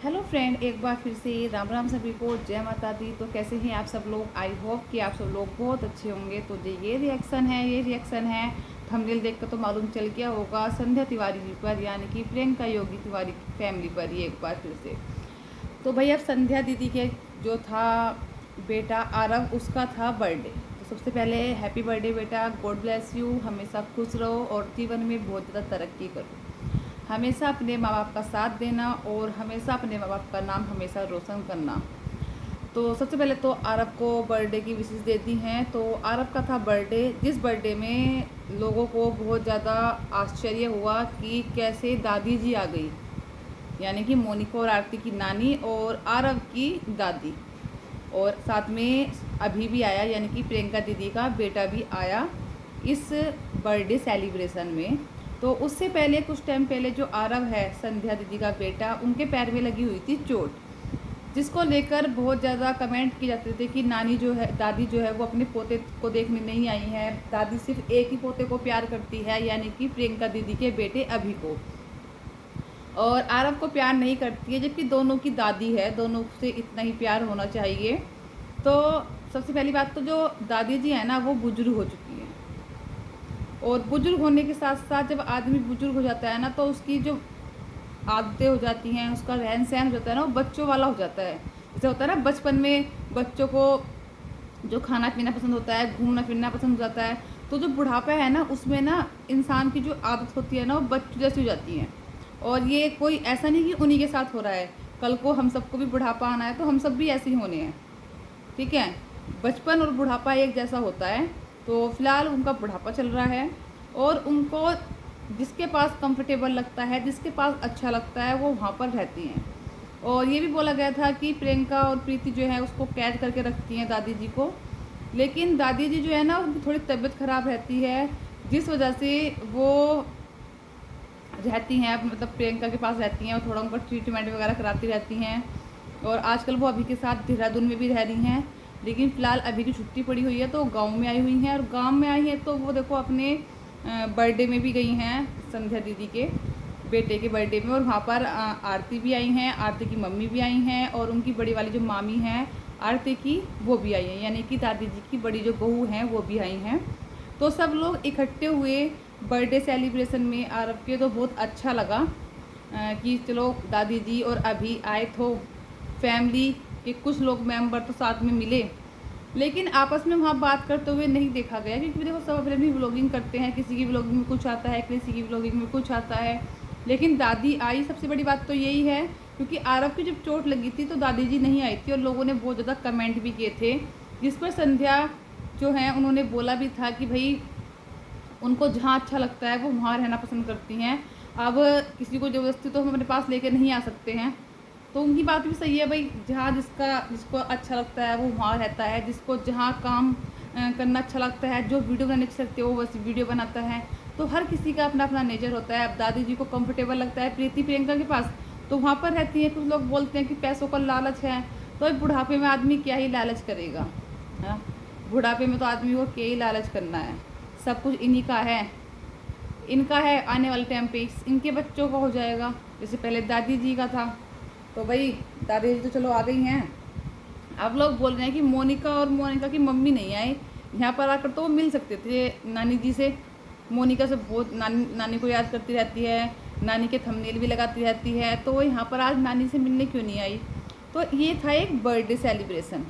Hello friend, एक बार फिर से राम राम सभी को, जय माता दी। तो कैसे हैं आप सब लोग? आई होप कि आप सब लोग बहुत अच्छे होंगे। तो ये रिएक्शन है थंबनेल देख कर तो मालूम चल गया होगा, संध्या तिवारी जी पर यानी कि प्रियंका योगी तिवारी की फैमिली पर ये एक बार फिर से। तो भाई अब संध्या दीदी के जो था बेटा आरव, उसका था बर्थडे। तो सबसे पहले हैप्पी बर्थडे बेटा, गॉड ब्लेस यू, हमेशा खुश रहो और जीवन में बहुत ज़्यादा तरक्की करो। हमेशा अपने माँ बाप का साथ देना और हमेशा अपने माँ बाप का नाम हमेशा रोशन करना। तो सबसे पहले तो आरव को बर्थडे की विशेष देती हैं। तो आरव का था बर्थडे, जिस बर्थडे में लोगों को बहुत ज़्यादा आश्चर्य हुआ कि कैसे दादी जी आ गई, यानी कि मोनिका और आरती की नानी और आरव की दादी, और साथ में अभी भी आया यानी कि प्रियंका दीदी का बेटा भी आया इस बर्थडे सेलिब्रेशन में। तो उससे पहले कुछ टाइम पहले जो आरव है संध्या दीदी का बेटा, उनके पैर में लगी हुई थी चोट, जिसको लेकर बहुत ज़्यादा कमेंट किए जाते थे कि नानी जो है, दादी जो है वो अपने पोते को देखने नहीं आई है, दादी सिर्फ एक ही पोते को प्यार करती है यानी कि प्रियंका दीदी के बेटे अभी को, और आरव को प्यार नहीं करती है, जबकि दोनों की दादी है, दोनों से इतना ही प्यार होना चाहिए। तो सबसे पहली बात तो जो दादी जी है ना, वो बुजुर्ग हो चुकी हैं, और बुजुर्ग होने के साथ साथ जब आदमी बुजुर्ग हो जाता है ना, तो उसकी जो आदतें हो जाती हैं, उसका रहन सहन हो जाता है ना, वो बच्चों वाला हो जाता है। जैसे होता है ना, बचपन में बच्चों को जो खाना पीना पसंद होता है, घूमना फिरना पसंद हो जाता है, तो जो बुढ़ापा है ना, उसमें ना इंसान की जो आदत होती है ना, वो बच्चों जैसी हो जाती हैं। और ये कोई ऐसा नहीं कि उन्हीं के साथ हो रहा है, कल को हम सबको भी बुढ़ापा आना है तो हम सब भी ऐसे ही होने हैं, ठीक है। बचपन और बुढ़ापा एक जैसा होता है। तो फिलहाल उनका बुढ़ापा चल रहा है, और उनको जिसके पास कंफर्टेबल लगता है, जिसके पास अच्छा लगता है, वो वहाँ पर रहती हैं। और ये भी बोला गया था कि प्रियंका और प्रीति जो है उसको कैद करके रखती हैं दादी जी को, लेकिन दादी जी जो है ना, उनकी थोड़ी तबीयत ख़राब रहती है, जिस वजह से वो रहती हैं, मतलब प्रियंका के पास रहती हैं और थोड़ा उनका ट्रीटमेंट वगैरह कराती रहती हैं। और आजकल वो अभी के साथ देहरादून में भी रह रही हैं, लेकिन फ़िलहाल अभी की छुट्टी पड़ी हुई है तो गांव में आई हुई हैं। और गांव में आई हैं तो वो देखो अपने बर्थडे में भी गई हैं, संध्या दीदी के बेटे के बर्थडे में, और वहाँ पर आरती भी आई हैं, आरती की मम्मी भी आई हैं, और उनकी बड़ी वाली जो मामी हैं आरती की, वो भी आई हैं, यानी कि दादी जी की बड़ी जो बहू हैं वो भी आई हैं। तो सब लोग इकट्ठे हुए बर्थडे सेलिब्रेशन में आरव के। तो बहुत अच्छा लगा कि चलो दादी जी और अभी आए, तो फैमिली के कुछ लोग मेंबर तो साथ में मिले, लेकिन आपस में वहाँ बात करते हुए नहीं देखा गया, क्योंकि देखो सब अपनी अपनी व्लॉगिंग करते हैं, किसी की व्लॉगिंग में कुछ आता है, किसी की व्लॉगिंग में कुछ आता है। लेकिन दादी आई, सबसे बड़ी बात तो यही है, क्योंकि आरव की जब चोट लगी थी तो दादी जी नहीं आई थी, और लोगों ने बहुत ज़्यादा कमेंट भी किए थे, जिस पर संध्या जो है उन्होंने बोला भी था कि भाई उनको जहाँ अच्छा लगता है वो वहाँ रहना पसंद करती हैं। अब किसी को ज़बरदस्ती तो हम अपने पास लेकर नहीं आ सकते हैं। तो उनकी बात भी सही है भाई, जहाँ जिसको अच्छा लगता है वो वहाँ रहता है, जिसको जहाँ काम करना अच्छा लगता है, जो वीडियो बनाने अच्छा लगते है वो बस वीडियो बनाता है। तो हर किसी का अपना अपना नेचर होता है। अब दादी जी को कंफर्टेबल लगता है प्रीति प्रियंका के पास, तो वहाँ पर रहती हैं। कुछ लोग बोलते हैं कि पैसों का लालच है, तो बुढ़ापे में आदमी क्या ही लालच करेगा, है। बुढ़ापे में तो आदमी को क्या ही लालच करना है, सब कुछ इन्हीं का है, इनका है। आने वाले टाइम पे इनके बच्चों का हो जाएगा, जैसे पहले दादी जी का था। तो भाई दादी जी तो चलो आ गई हैं। अब लोग बोल रहे हैं कि मोनिका और मोनिका की मम्मी नहीं आए यहाँ पर आकर, तो वो मिल सकते थे नानी जी से। मोनिका से बहुत नानी को याद करती रहती है, नानी के थंबनेल भी लगाती रहती है, तो वो यहाँ पर आज नानी से मिलने क्यों नहीं आई। तो ये था एक बर्थडे सेलिब्रेशन,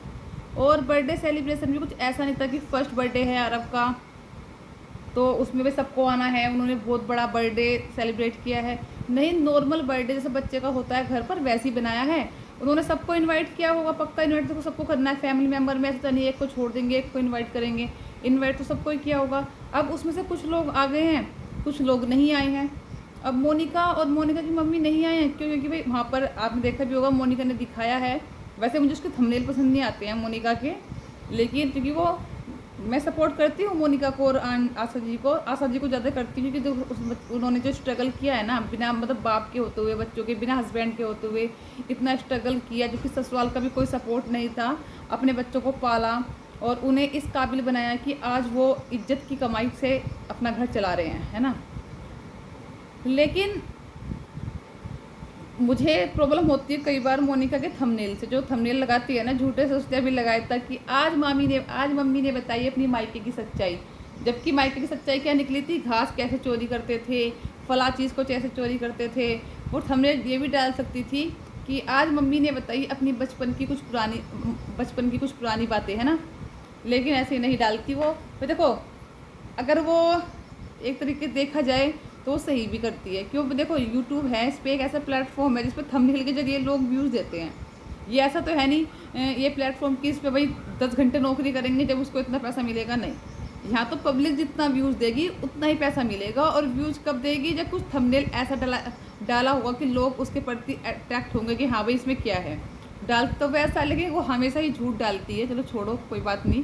और बर्थडे सेलिब्रेशन भी कुछ ऐसा नहीं था कि फर्स्ट बर्थडे है अरब का तो उसमें भी सबको आना है, उन्होंने बहुत बड़ा बर्थडे सेलिब्रेट किया है। नहीं, नॉर्मल बर्थडे जैसे बच्चे का होता है घर पर, वैसे ही बनाया है। उन्होंने सबको इनवाइट किया होगा, पक्का इनवाइट तो सबको करना है फैमिली मेम्बर में, ऐसा तो नहीं एक को छोड़ देंगे एक को इन्वाइट करेंगे, इन्वाइट तो सबको ही किया होगा। अब उसमें से कुछ लोग आ गए हैं, कुछ लोग नहीं आए हैं। अब मोनिका और मोनिका की मम्मी नहीं आए हैं, क्यों? क्योंकि भाई वहाँ पर आपने देखा भी होगा, मोनिका ने दिखाया है। वैसे मुझे उसके थंबनेल पसंद नहीं आते हैं मोनिका के, लेकिन क्योंकि वो, मैं सपोर्ट करती हूँ मोनिका को और आशा जी को ज़्यादा करती हूँ, क्योंकि उन्होंने जो स्ट्रगल किया है ना, बिना मतलब बाप के होते हुए, बच्चों के बिना हस्बैंड के होते हुए इतना स्ट्रगल किया, जो कि ससुराल का भी कोई सपोर्ट नहीं था, अपने बच्चों को पाला और उन्हें इस काबिल बनाया कि आज वो इज्जत की कमाई से अपना घर चला रहे हैं, है ना। लेकिन मुझे प्रॉब्लम होती है कई बार मोनिका के थंबनेल से, जो थंबनेल लगाती है ना, झूठे सोचते भी लगाए तक कि आज मम्मी ने बताई अपनी मायके की सच्चाई। जबकि मायके की सच्चाई क्या निकली थी, घास कैसे चोरी करते थे, फला चीज़ को कैसे चोरी करते थे। वो थंबनेल ये भी डाल सकती थी कि आज मम्मी ने बताई अपनी बचपन की कुछ पुरानी बातें, है ना। लेकिन ऐसे नहीं डालती वो। तो देखो, अगर वो एक तरीके से देखा जाए तो वो सही भी करती है। क्यों, देखो यूट्यूब है, इस पर एक ऐसा प्लेटफॉर्म है जिस पर थंबनेल के जरिए लोग व्यूज़ देते हैं। ये ऐसा तो है नहीं ये प्लेटफॉर्म कि इस पर भाई 10 घंटे नौकरी करेंगे जब उसको इतना पैसा मिलेगा, नहीं। यहाँ तो पब्लिक जितना व्यूज़ देगी उतना ही पैसा मिलेगा। और व्यूज़ कब देगी, जब कुछ थंबनेल ऐसा डाला होगा कि लोग उसके प्रति अट्रैक्ट होंगे कि हाँ भाई इसमें क्या है। डाल तो वैसा, लेकिन वो हमेशा ही झूठ डालती है। चलो छोड़ो, कोई बात नहीं।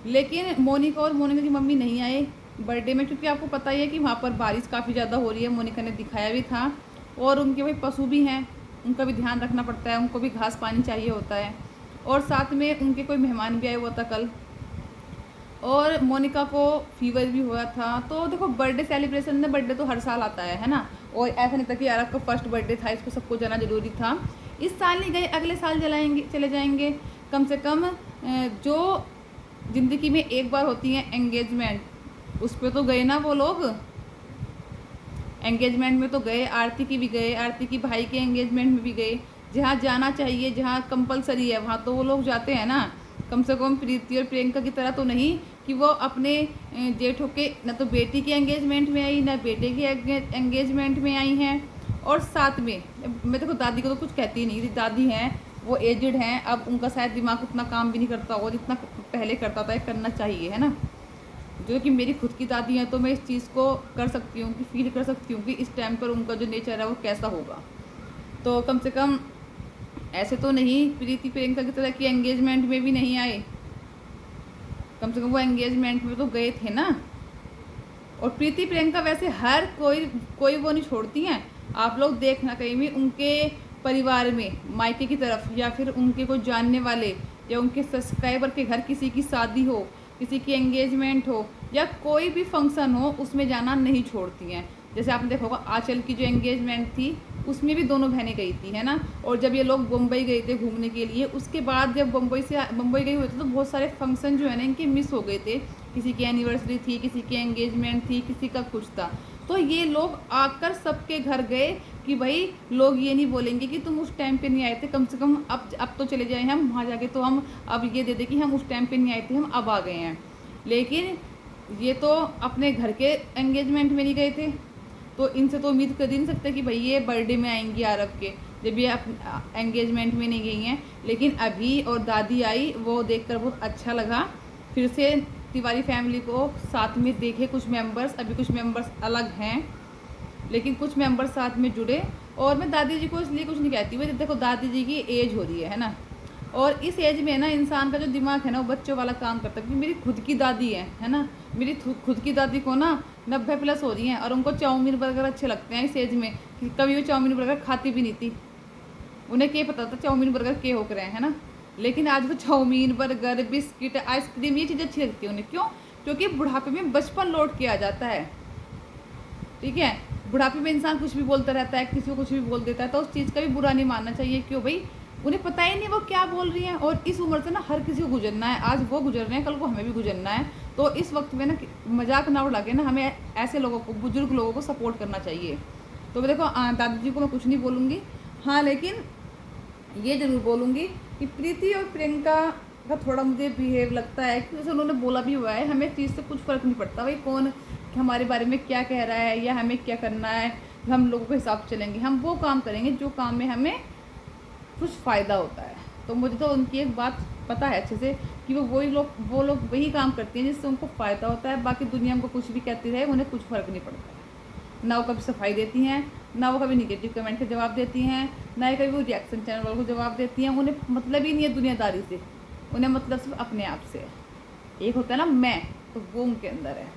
लेकिन मोनिका की मम्मी नहीं आए बर्थडे में, क्योंकि आपको पता ही है कि वहाँ पर बारिश काफ़ी ज़्यादा हो रही है। मोनिका ने दिखाया भी था। और उनके भाई पशु भी हैं, उनका भी ध्यान रखना पड़ता है, उनको भी घास पानी चाहिए होता है। और साथ में उनके कोई मेहमान भी आए हुआ था कल, और मोनिका को फीवर भी हुआ था। तो देखो, बर्थडे सेलिब्रेशन में, बर्थडे तो हर साल आता है ना। और ऐसा नहीं था कि यार आपका फर्स्ट बर्थडे था, इस पर सबको जाना ज़रूरी था। इस साल नहीं गए, अगले साल चले जाएंगे। कम से कम जो ज़िंदगी में एक बार होती है एंगेजमेंट, उस पर तो गए ना वो लोग। एंगेजमेंट में तो गए, आरती की भी गए, आरती की भाई के एंगेजमेंट में भी गए। जहाँ जाना चाहिए, जहाँ कंपलसरी है, वहाँ तो वो लोग जाते हैं ना। कम से कम प्रीति और प्रियंका की तरह तो नहीं कि वो अपने जेठों के, ना तो बेटी के एंगेजमेंट में आई, ना बेटे के एंगेजमेंट में आई हैं। और साथ में मैं देखो, दादी को तो कुछ कहती नहीं, दादी हैं वो एजड हैं, अब उनका शायद दिमाग उतना काम भी नहीं करता होगा जितना पहले करता था। करना चाहिए, है ना। जो कि मेरी खुद की दादी हैं, तो मैं इस चीज़ को कर सकती हूँ कि फील कर सकती हूँ कि इस टाइम पर उनका जो नेचर है वो कैसा होगा। तो कम से कम ऐसे तो नहीं प्रीति प्रियंका की तरह की एंगेजमेंट में भी नहीं आए। कम से कम वो एंगेजमेंट में तो गए थे ना। और प्रीति प्रियंका वैसे हर कोई वो नहीं छोड़ती हैं। आप लोग देखना कहीं भी उनके परिवार में, मायके की तरफ, या फिर उनके कोई जानने वाले या उनके सब्सक्राइबर के घर किसी की शादी हो, किसी की एंगेजमेंट हो, या कोई भी फंक्शन हो, उसमें जाना नहीं छोड़ती हैं। जैसे आपने देखा होगा आंचल की जो एंगेजमेंट थी, उसमें भी दोनों बहनें गई थी, है ना। और जब ये लोग मुंबई गए थे घूमने के लिए, उसके बाद जब मुंबई गए हुए थे तो बहुत सारे फंक्शन जो है ना इनके मिस हो गए थे। किसी की एनिवर्सरी थी, किसी की एंगेजमेंट थी, किसी का कुछ था। तो ये लोग आकर सबके घर गए कि भाई लोग ये नहीं बोलेंगे कि तुम उस टाइम पे नहीं आए थे, कम से कम अब तो चले जाए हम वहाँ जाके, तो हम अब ये दे दे कि हम उस टाइम पे नहीं आए थे, हम अब आ गए हैं। लेकिन ये तो अपने घर के एंगेजमेंट में नहीं गए थे, तो इनसे तो उम्मीद कर ही नहीं सकते कि भाई ये बर्थडे में आएंगी आरव के, जब ये एंगेजमेंट में नहीं गई हैं। लेकिन अभी और दादी आई, वो देखकर बहुत अच्छा लगा। फिर से तिवारी फैमिली को साथ में देखे कुछ मेंबर्स, अभी कुछ मेंबर्स अलग हैं लेकिन कुछ मेंबर्स साथ में जुड़े। और मैं दादी जी को इसलिए कुछ नहीं कहती, भाई देखो दादी जी की एज हो रही है ना। और इस एज में ना इंसान का जो दिमाग है ना वो बच्चों वाला काम करता है। क्योंकि मेरी खुद की दादी है ना। मेरी खुद की दादी को ना 90+ हो रही हैं, और उनको चाउमीन बर्गर अच्छे लगते हैं इस एज में। कि कभी वो चाउमीन बर्गर खाती भी नहीं थी, उन्हें क्या पता था चाउमीन बर्गर के होकर है ना। लेकिन आज वो चाउमीन बर्गर बिस्किट आइसक्रीम ये चीज़ें अच्छी लगती है उन्हें। क्यों? क्योंकि बुढ़ापे में बचपन लौट के आ जाता है। ठीक है, बुढ़ापे में इंसान कुछ भी बोलता रहता है, किसी को कुछ भी बोल देता है, तो उस चीज़ का भी बुरा नहीं मानना चाहिए। क्यों भाई, उन्हें पता ही नहीं वो क्या बोल रही हैं। और इस उम्र से ना हर किसी को गुजरना है। आज वो गुजर रहे हैं, कल को हमें भी गुजरना है। तो इस वक्त में ना मजाक ना उड़ा के ना हमें ऐसे लोगों को, बुजुर्ग लोगों को सपोर्ट करना चाहिए। तो देखो दादी जी को मैं कुछ नहीं बोलूँगी, हाँ लेकिन ये ज़रूर बोलूँगी कि प्रीति और प्रियंका का थोड़ा मुझे बिहेव लगता है कि जैसे उन्होंने बोला भी हुआ है, हमें चीज़ से कुछ फ़र्क नहीं पड़ता भाई कौन हमारे बारे में क्या कह रहा है या हमें क्या करना है। हम लोगों के हिसाब से चलेंगे, हम वो काम करेंगे जो काम में हमें कुछ फ़ायदा होता है। तो मुझे तो उनकी एक बात पता है अच्छे से कि वो लोग वही काम करती हैं जिससे उनको फ़ायदा होता है। बाकी दुनिया उनको कुछ भी कहती रहे, उन्हें कुछ फ़र्क नहीं पड़ता है। ना वो कभी सफाई देती हैं, ना वो कभी निगेटिव कमेंट के जवाब देती हैं, ना ही कभी वो रिएक्शन चैनल वालों को जवाब देती हैं। उन्हें मतलब ही नहीं है दुनियादारी से, उन्हें मतलब सिर्फ अपने आप से है। एक होता है ना मैं, तो वो उनके अंदर है।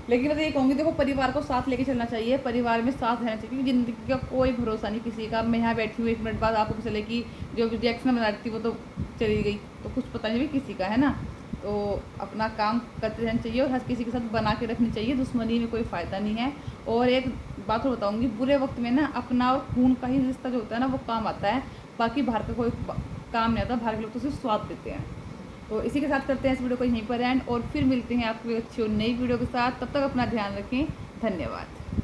लेकिन मैं तो ये कहूँगी देखो परिवार को साथ लेके चलना चाहिए, परिवार में साथ रहना चाहिए। क्योंकि ज़िंदगी का कोई भरोसा नहीं किसी का। मैं यहाँ बैठी हूँ, 1 मिनट बाद आपको चले कि जो रिएक्शन बना रही थी वो तो चली गई, तो कुछ पता नहीं भी किसी का, है ना। तो अपना काम करते रहना चाहिए और हर किसी के साथ बना के रखनी चाहिए। दुश्मनी में कोई फ़ायदा नहीं है। और एक बात और बताऊँगी, बुरे वक्त में ना अपना और खून का ही रिश्ता जो होता है ना वो काम आता है, बाकी बाहर का कोई काम नहीं आता। बाहर के लोग तो सिर्फ स्वाद देते हैं। तो इसी के साथ करते हैं इस वीडियो को यहीं पर एंड, और फिर मिलते हैं आपको अच्छी और नई वीडियो के साथ। तब तक अपना ध्यान रखें। धन्यवाद।